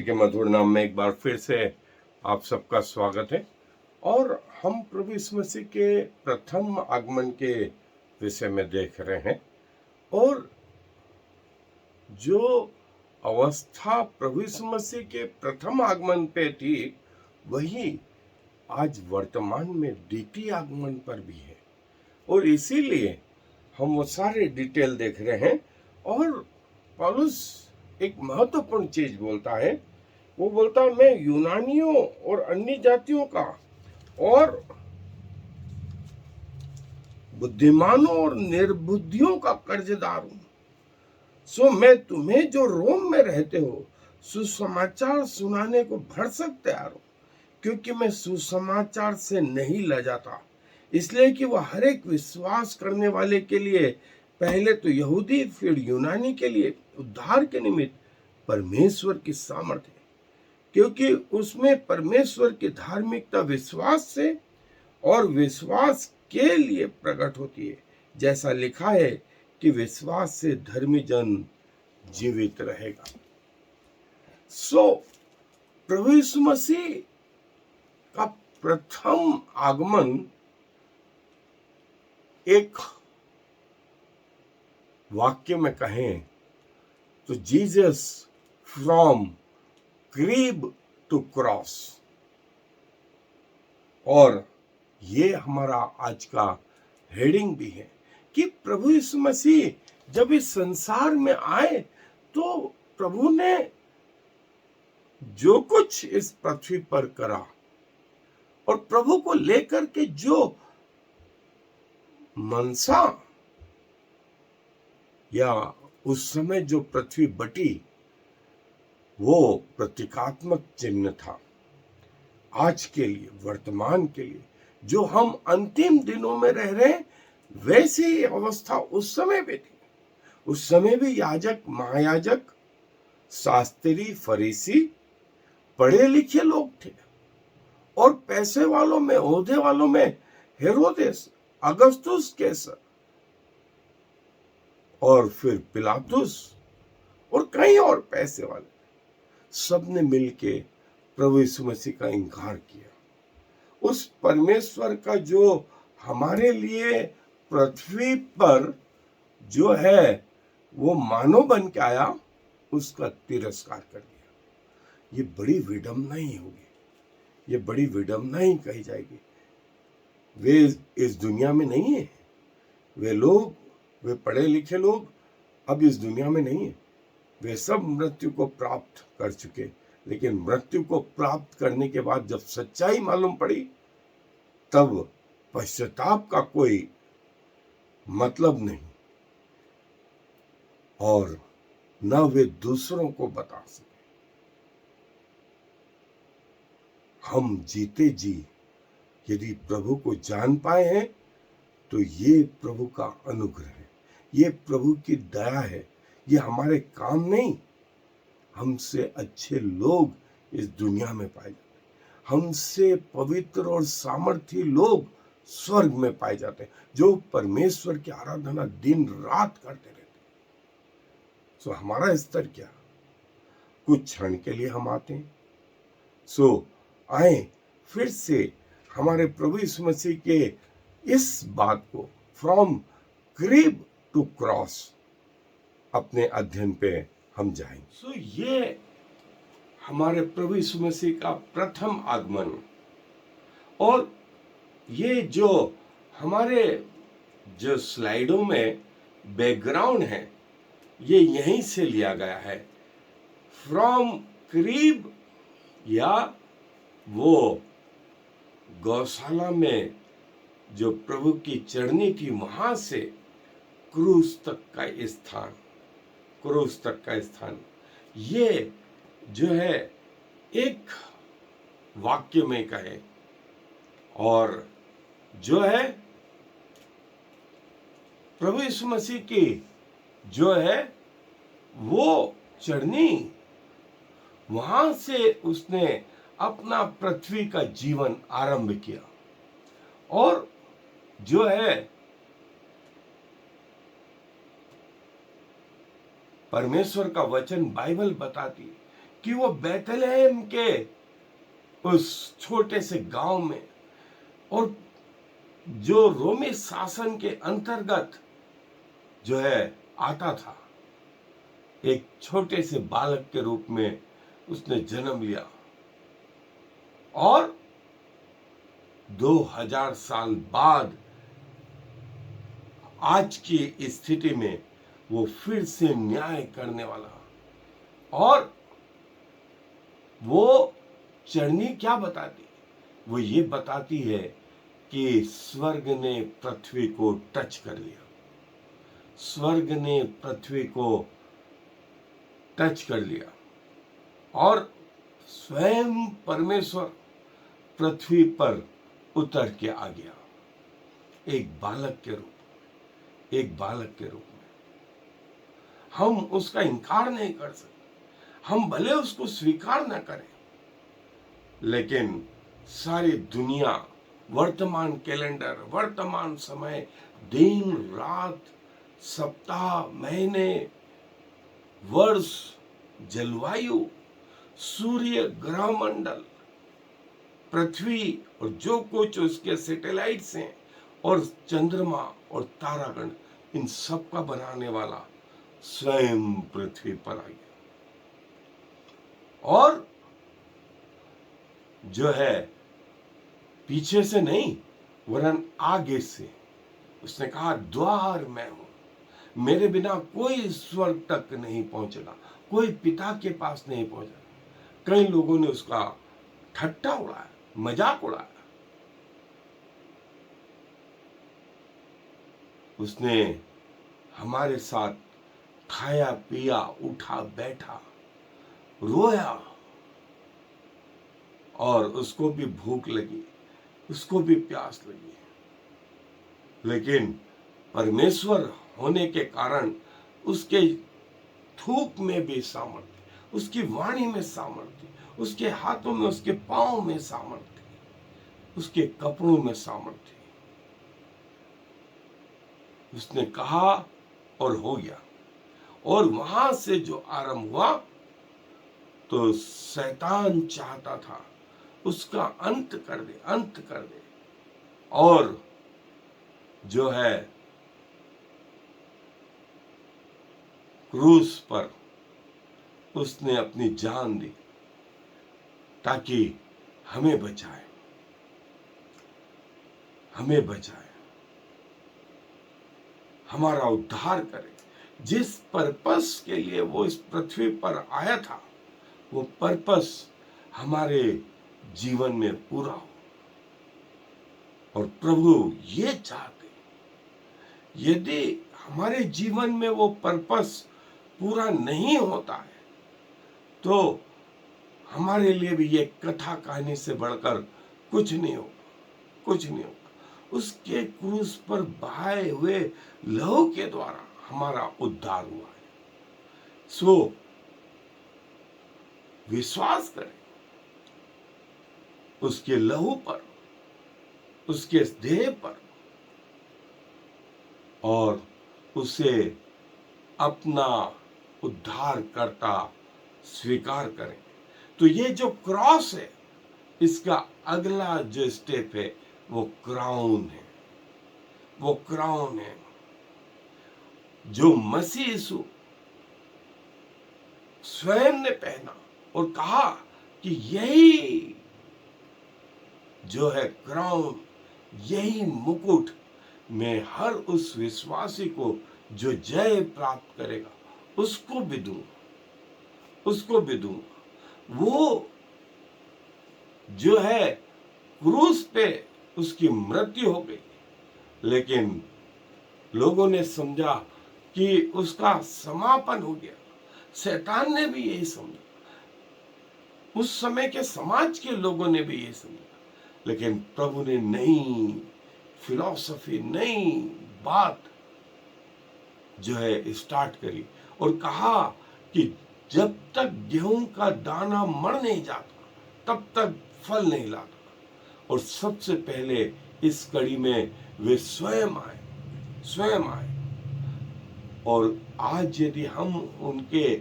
मसीह के मधुर नाम में एक बार फिर से आप सबका स्वागत है। और हम प्रभु यीशु मसीह के प्रथम आगमन के विषय में देख रहे हैं। और जो अवस्था प्रभु यीशु मसीह के प्रथम आगमन पे थी, वही आज वर्तमान में द्वितीय आगमन पर भी है। और इसीलिए हम वो सारे डिटेल देख रहे हैं। और पौलुस एक महत्वपूर्ण चीज बोलता है। वो बोलता है, मैं यूनानियों और अन्य जातियों का और बुद्धिमानों और निर्बुद्धियों का कर्जदार हूं। सो मैं तुम्हें जो रोम में रहते हो सुसमाचार सुनाने को भरसक तैयार हूं, क्योंकि मैं सुसमाचार से नहीं लजाता, इसलिए कि वह हर एक विश्वास करने वाले के लिए, पहले तो यहूदी फिर यूनानी के लिए उद्धार के निमित्त परमेश्वर की सामर्थ्य है। क्योंकि उसमें परमेश्वर की धार्मिकता विश्वास से और विश्वास के लिए प्रकट होती है, जैसा लिखा है कि विश्वास से धर्मी जन जीवित रहेगा। प्रभु यीशु मसीह का प्रथम आगमन एक वाक्य में कहें तो Jesus from crib to cross. और ये हमारा आज का हेडिंग भी है कि प्रभु यीशु मसीह जब इस संसार में आए तो प्रभु ने जो कुछ इस पृथ्वी पर करा और प्रभु को लेकर के जो मनसा या उस समय जो पृथ्वी बटी, वो प्रतीकात्मक चिन्ह था आज के लिए, वर्तमान के लिए, जो हम अंतिम दिनों में रह रहे हैं। वैसी ही अवस्था उस समय भी थी। उस समय भी याजक, महायाजक, शास्त्री, फरीसी पढ़े लिखे लोग थे। और पैसे वालों में, ओहदे वालों में हेरोदेस, अगस्तुस कैसर और फिर पिलातुस और कई और पैसे वाले, सबने मिलके प्रभु यीशु मसीह का इनकार किया। उस परमेश्वर का जो हमारे लिए पृथ्वी पर जो है वो मानव बन के आया, उसका तिरस्कार कर दिया। ये बड़ी विडंबना ही होगी, ये बड़ी विडंबना ही कही जाएगी। वे इस दुनिया में नहीं है। वे लोग, वे पढ़े लिखे लोग अब इस दुनिया में नहीं है। वे सब मृत्यु को प्राप्त कर चुके। लेकिन मृत्यु को प्राप्त करने के बाद जब सच्चाई मालूम पड़ी, तब पश्चाताप का कोई मतलब नहीं और न वे दूसरों को बता सके। हम जीते जी यदि प्रभु को जान पाए हैं तो ये प्रभु का अनुग्रह है, ये प्रभु की दया है। ये हमारे काम नहीं, हमसे अच्छे लोग इस दुनिया में पाए जाते हैं। हमसे पवित्र और सामर्थी लोग स्वर्ग में पाए जाते हैं, जो परमेश्वर की आराधना दिन रात करते रहते हैं। सो हमारा स्तर क्या? कुछ क्षण के लिए हम आते हैं। सो आए फिर से हमारे प्रभु यीशु मसीह के इस बात को, फ्रॉम क्रीब टू क्रॉस, अपने अध्ययन पे हम जाएंगे। सो ये हमारे प्रभु यीशु मसीह का प्रथम आगमन। और ये जो हमारे जो स्लाइडों में बैकग्राउंड है, ये यहीं से लिया गया है। फ्रॉम क्रीब, या वो गौशाला में जो प्रभु की चरनी थी, वहां से क्रूस तक का स्थान, क्रूस तक का स्थान, ये जो है एक वाक्य में कहे। और जो है प्रभु यीशु मसीह की जो है वो चरनी, वहां से उसने अपना पृथ्वी का जीवन आरंभ किया। और जो है परमेश्वर का वचन, बाइबल बताती कि वो बैतलहम के उस छोटे से गांव में, और जो रोमी शासन के अंतर्गत जो है आता था, एक छोटे से बालक के रूप में उसने जन्म लिया, और 2000 साल बाद आज की स्थिति में वो फिर से न्याय करने वाला। और वो चरनी क्या बताती? वो ये बताती है कि स्वर्ग ने पृथ्वी को टच कर लिया, स्वर्ग ने पृथ्वी को टच कर लिया, और स्वयं परमेश्वर पृथ्वी पर उतर के आ गया, एक बालक के रूप में, एक बालक के रूप में। हम उसका इनकार नहीं कर सकते, हम भले उसको स्वीकार न करें, लेकिन सारी दुनिया, वर्तमान कैलेंडर, वर्तमान समय, दिन रात, सप्ताह, महीने, वर्ष, जलवायु, सूर्य, ग्रह मंडल, पृथ्वी और जो कुछ उसके सैटेलाइट्स हैं, और चंद्रमा और तारागण, इन सब का बनाने वाला स्वयं पृथ्वी पर आ गया। और जो है पीछे से नहीं, वरन आगे से उसने कहा, द्वार मैं हूं, मेरे बिना कोई स्वर्ग तक नहीं पहुंचेगा, कोई पिता के पास नहीं पहुंचेगा। कई लोगों ने उसका ठट्टा उड़ाया, मजाक उड़ाया। उसने हमारे साथ खाया पिया, उठा बैठा, रोया, और उसको भी भूख लगी, उसको भी प्यास लगी, लेकिन परमेश्वर होने के कारण उसके थूक में भी सामर्थ्य, उसकी वाणी में सामर्थ्य, उसके हाथों में, उसके पांव में सामर्थ्य, उसके कपड़ों में सामर्थ्य। उसने कहा और हो गया। और वहां से जो आरंभ हुआ, तो शैतान चाहता था उसका अंत कर दे, अंत कर दे, और जो है क्रूस पर उसने अपनी जान दी ताकि हमें बचाए, हमें बचाए, हमारा उद्धार करे। जिस पर्पस के लिए वो इस पृथ्वी पर आया था, वो पर्पस हमारे जीवन में पूरा हो। और प्रभु ये चाहते, यदि हमारे जीवन में वो पर्पस पूरा नहीं होता है, तो हमारे लिए भी ये कथा कहानी से बढ़कर कुछ नहीं होगा, कुछ नहीं होगा। उसके क्रूस पर बहाए हुए लहू के द्वारा हमारा उद्धार हुआ है। सो विश्वास करें उसके लहू पर, उसके देह पर, और उसे अपना उद्धार करता स्वीकार करें। तो ये जो क्रॉस है, इसका अगला जो स्टेप है वो क्राउन है, वो क्राउन है जो मसीह यीशु स्वयं ने पहना और कहा कि यही जो है क्राउन, यही मुकुट मैं हर उस विश्वासी को जो जय प्राप्त करेगा उसको भी दूंगा, उसको भी दूंगा। वो जो है क्रूस पे उसकी मृत्यु हो गई, लेकिन लोगों ने समझा कि उसका समापन हो गया। शैतान ने भी यही समझा, उस समय के समाज के लोगों ने भी यही समझा, लेकिन प्रभु ने नई फिलॉसफी, नई बात जो है स्टार्ट करी और कहा कि जब तक गेहूं का दाना मर नहीं जाता तब तक फल नहीं लाता। और सबसे पहले इस कड़ी में वे स्वयं आए, स्वयं आए। और आज यदि हम उनके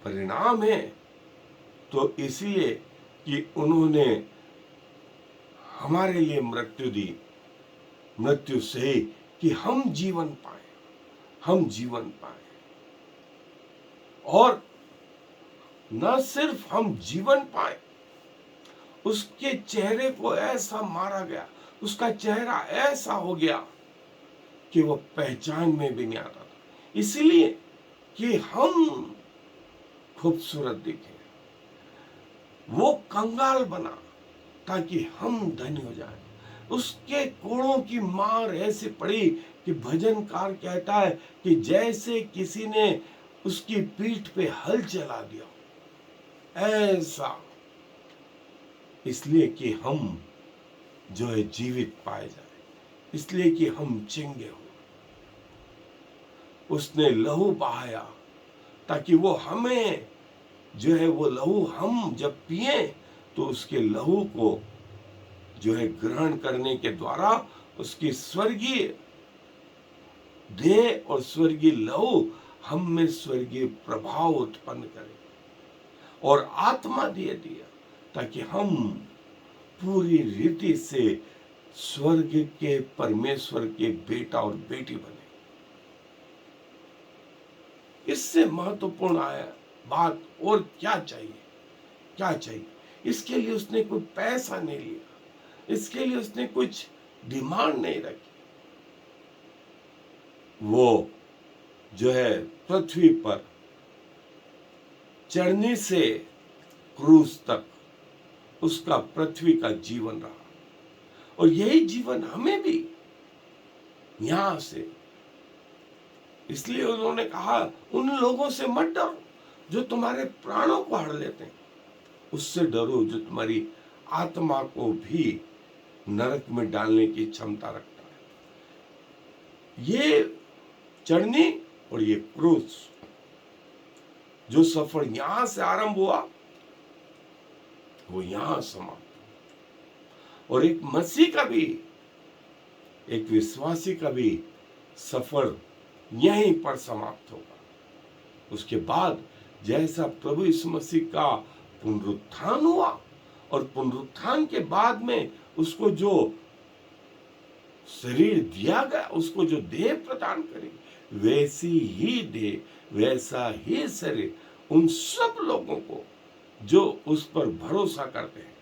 परिणाम हैं, तो इसलिए कि उन्होंने हमारे लिए मृत्यु दी, मृत्यु से कि हम जीवन पाए, हम जीवन पाए। और न सिर्फ हम जीवन पाए, उसके चेहरे को ऐसा मारा गया, उसका चेहरा ऐसा हो गया कि वो पहचान में भी नहीं आता था, इसलिए कि हम खूबसूरत दिखे। वो कंगाल बना ताकि हम धनी हो जाए। उसके कोड़ों की मार ऐसे पड़ी कि भजनकार कहता है कि जैसे किसी ने उसकी पीठ पे हल चला दिया, ऐसा। इसलिए कि हम जो है जीवित पाए जाए, इसलिए कि हम चंगे हो। उसने लहू बहाया ताकि वो हमें जो है, वो लहू हम जब पिए तो उसके लहू को जो है ग्रहण करने के द्वारा उसकी स्वर्गीय देह और स्वर्गीय लहू हम में स्वर्गीय प्रभाव उत्पन्न करे, और आत्मा दे दिया ताकि हम पूरी रीति से स्वर्ग के परमेश्वर के बेटा और बेटी बने। इससे महत्वपूर्ण आया बात और क्या चाहिए, क्या चाहिए? इसके लिए उसने कोई पैसा नहीं लिया, इसके लिए उसने कुछ डिमांड नहीं रखी। वो जो है पृथ्वी पर चढ़ने से क्रूस तक उसका पृथ्वी का जीवन रहा, और यही जीवन हमें भी यहां से। इसलिए उन्होंने कहा उन लोगों से मत डरो जो तुम्हारे प्राणों को हड़ लेते हैं, उससे डरो जो तुम्हारी आत्मा को भी नरक में डालने की क्षमता रखता है। ये चढ़नी और ये क्रूस, जो सफर यहां से आरंभ हुआ वो यहां समाप्त। और एक मसीह का भी, एक विश्वासी का भी सफर यहीं पर समाप्त होगा। उसके बाद जैसा प्रभु यीशु मसीह का पुनरुत्थान हुआ, और पुनरुत्थान के बाद में उसको जो शरीर दिया गया, उसको जो देह प्रदान करी, वैसी ही देह, वैसा ही शरीर उन सब लोगों को जो उस पर भरोसा करते हैं,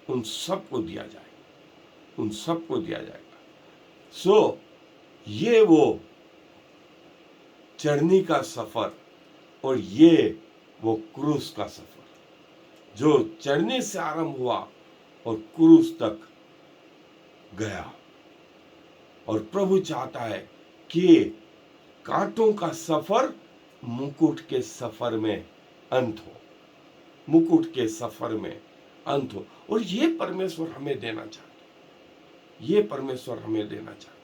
उन सबको दिया जाएगा, उन सबको दिया जाएगा। सो ये वो चढ़ने का सफर और ये वो क्रूस का सफर, जो चढ़ने से आरंभ हुआ और क्रूस तक गया। और प्रभु चाहता है कि कांटों का सफर मुकुट के सफर में अंत हो, मुकुट के सफर में अंत हो। और ये परमेश्वर हमें देना चाहता है, ये परमेश्वर हमें देना चाहता है।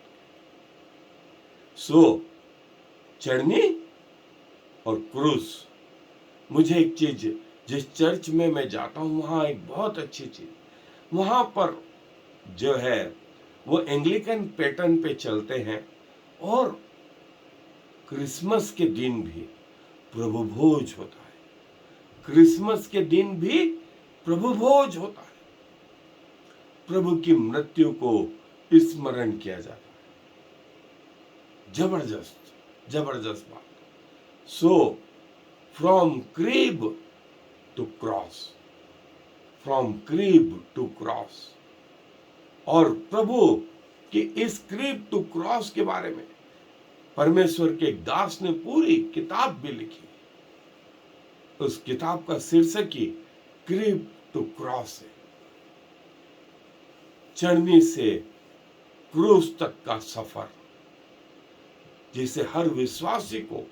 सो चढ़नी और क्रूस। मुझे एक चीज, जिस चर्च में मैं जाता हूं वहां एक बहुत अच्छी चीज, वहां पर जो है वो एंग्लिकन पैटर्न पे चलते हैं, और क्रिसमस के दिन भी प्रभु भोज होता है, क्रिसमस के दिन भी प्रभु भोज होता है, प्रभु की मृत्यु को स्मरण किया जाता है। जबरदस्त जबरदस्त बात। So from crib to cross, from crib to cross. और प्रभु कि इस क्रीब टू क्रॉस के बारे में परमेश्वर के दास ने पूरी किताब भी लिखी। उस किताब का शीर्षक ही क्रीब टू क्रॉस है, चढ़ने से क्रूस तक का सफर, जिसे हर विश्वासी को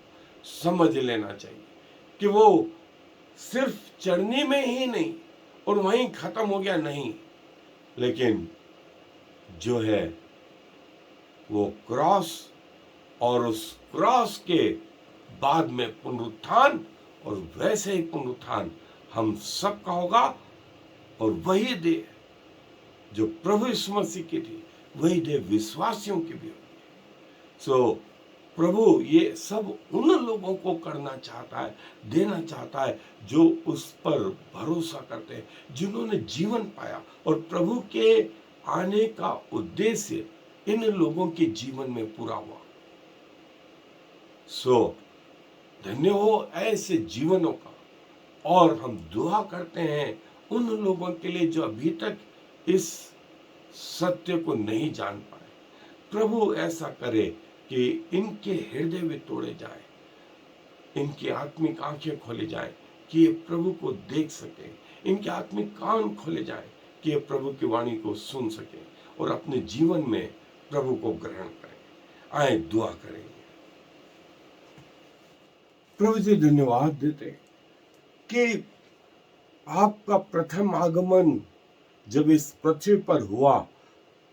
समझ लेना चाहिए कि वो सिर्फ चढ़ने में ही नहीं और वहीं खत्म हो गया, नहीं, लेकिन जो है वो क्रॉस, और उस क्रॉस के बाद में पुनरुत्थान, और वैसे ही पुनरुत्थान हम सबका होगा। और वही देह जो प्रभु यीशु मसीह की थी, वही देह विश्वासियों की भी होगी। सो प्रभु ये सब उन लोगों को करना चाहता है, देना चाहता है जो उस पर भरोसा करते हैं, जिन्होंने जीवन पाया। और प्रभु के आने का उद्देश्य इन लोगों के जीवन में पूरा हुआ। धन्य हो ऐसे जीवनों का। और हम दुआ करते हैं उन लोगों के लिए जो अभी तक इस सत्य को नहीं जान पाए। प्रभु ऐसा करे कि इनके हृदय भी तोड़े जाए, इनकी आत्मिक आंखें खोले जाए कि ये प्रभु को देख सके, इनके आत्मिक कान खोले जाए कि ये प्रभु की वाणी को सुन सके और अपने जीवन में प्रभु को ग्रहण करें। आए दुआ करेंगे। प्रभु जी धन्यवाद देते कि आपका प्रथम आगमन जब इस पृथ्वी पर हुआ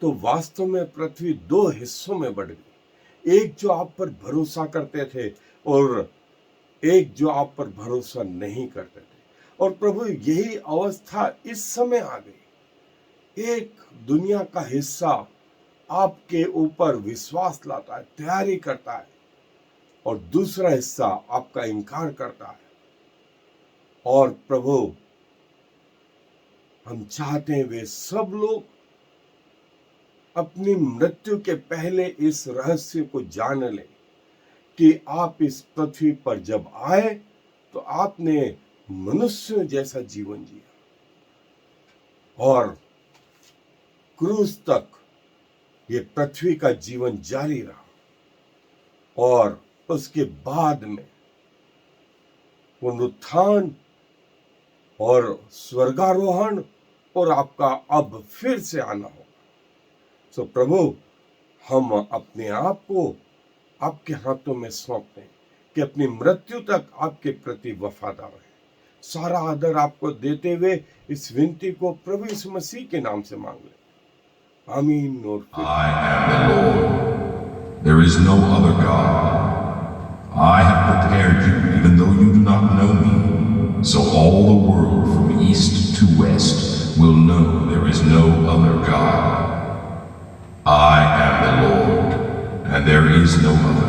तो वास्तव में पृथ्वी दो हिस्सों में बढ़ गई। एक जो आप पर भरोसा करते थे और एक जो आप पर भरोसा नहीं करते थे। और प्रभु यही अवस्था इस समय आ गई। एक दुनिया का हिस्सा आपके ऊपर विश्वास लाता है, तैयारी करता है, और दूसरा हिस्सा आपका इनकार करता है। और प्रभु हम चाहते हैं वे सब लोग अपनी मृत्यु के पहले इस रहस्य को जान लें कि आप इस पृथ्वी पर जब आए तो आपने मनुष्य जैसा जीवन जिया और क्रूस तक ये पृथ्वी का जीवन जारी रहा, और उसके बाद में पुनरुत्थान और स्वर्गारोहण और आपका अब फिर से आना होगा। सो प्रभु हम अपने आप को आपके हाथों में सौंपते हैं कि अपनी मृत्यु तक आपके प्रति वफादार है। सारा आदर आपको देते हुए इस विनती को प्रभु यीशु मसीह के नाम से मांग ले, आमीन। और I am the Lord. There is no other God. I have prepared you even though you do not know me, so all the world from east to west will know there is no other God. I am the Lord, and there is no other.